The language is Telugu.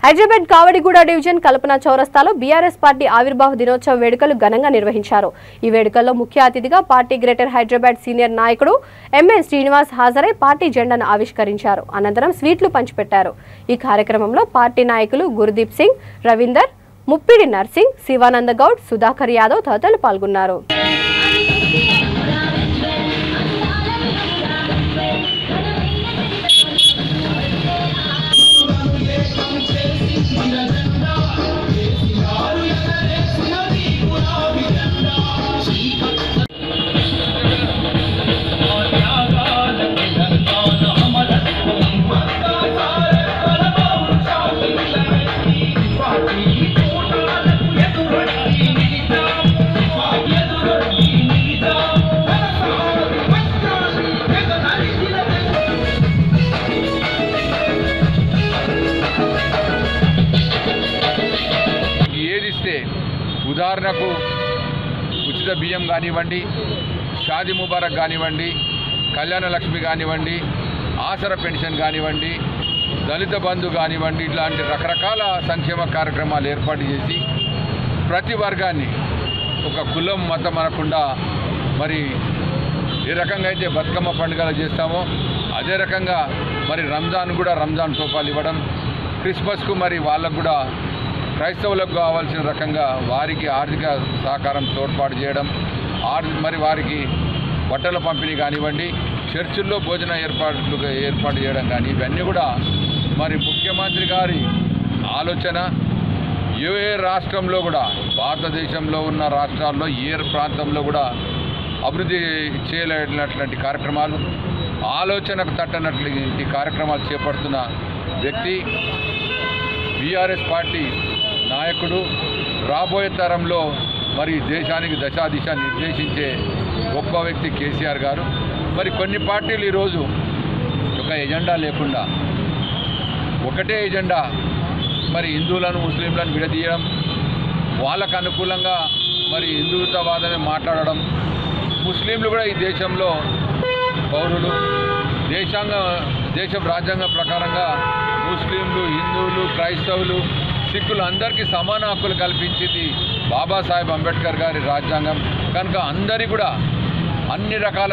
హైదరాబాద్ కావడిగూడ డివిజన్ కల్పన చౌరస్తాలో బీఆర్ఎస్ పార్టీ ఆవిర్భావ దినోత్సవ వేడుకలు ఘనంగా నిర్వహించారు। ఈ వేడుకల్లో ముఖ్య అతిథిగా పార్టీ గ్రేటర్ హైదరాబాద్ సీనియర్ నాయకుడు ఎంఎన్ శ్రీనివాస్ హాజరై పార్టీ జెండాను ఆవిష్కరించారు। అనంతరం స్వీట్లు పంచిపెట్టారు। ఈ కార్యక్రమంలో పార్టీ నాయకులు గురుదీప్ సింగ్, రవీందర్, ముప్పిడి నర్సింగ్, శివానంద గౌడ్, సుధాకర్ యాదవ్ తదితరులు పాల్గొన్నారు। ఉదాహరణకు ఉచిత బియ్యం కానివ్వండి, షాదీ ముబారక్ కానివ్వండి, కళ్యాణ లక్ష్మి కానివ్వండి, ఆసరా పెన్షన్ కానివ్వండి, దళిత బంధు కానివ్వండి, ఇట్లాంటి రకరకాల సంక్షేమ కార్యక్రమాలు ఏర్పాటు చేసి ప్రతి వర్గాన్ని ఒక కులం మతం అనకుండా మరి ఏ రకంగా అయితే బతుకమ్మ పండుగలు చేస్తామో అదే రకంగా మరి రంజాన్ తోఫాలు ఇవ్వడం, క్రిస్మస్కు మరి వాళ్ళకు కూడా క్రైస్తవులకు కావాల్సిన రకంగా వారికి ఆర్థిక సహకారం తోడ్పాటు చేయడం, మరి వారికి బట్టల పంపిణీ కానివ్వండి, చర్చిల్లో భోజన ఏర్పాటు చేయడం కానీ ఇవన్నీ కూడా మరి ముఖ్యమంత్రి గారి ఆలోచన। ఏ రాష్ట్రంలో కూడా భారతదేశంలో ఉన్న రాష్ట్రాల్లో ఏ ప్రాంతంలో కూడా అభివృద్ధి చేయలేనటువంటి కార్యక్రమాలు, ఆలోచనకు తట్టనటువంటి కార్యక్రమాలు చేపడుతున్న వ్యక్తి, బీఆర్ఎస్ పార్టీ నాయకుడు, రాబోయే తరంలో మరి దేశానికి దశాదిశ నిర్దేశించే గొప్ప వ్యక్తి కేసీఆర్ గారు। మరి కొన్ని పార్టీలు ఈరోజు ఒక ఎజెండా లేకుండా ఒకటే ఎజెండా, మరి హిందువులను ముస్లింలను విడదీయడం, వాళ్ళకు అనుకూలంగా మరి హిందుత్వవాదమే మాట్లాడడం, ముస్లింలు కూడా ఈ దేశంలో పౌరులు, దేశం రాజ్యాంగం ప్రకారంగా ముస్లింలు, హిందువులు, క్రైస్తవులు, సిక్కులు అందరికీ సమాన హక్కులు కల్పించింది బాబాసాహెబ్ అంబేద్కర్ గారి రాజ్యాంగం కనుక అందరి కూడా అన్ని రకాల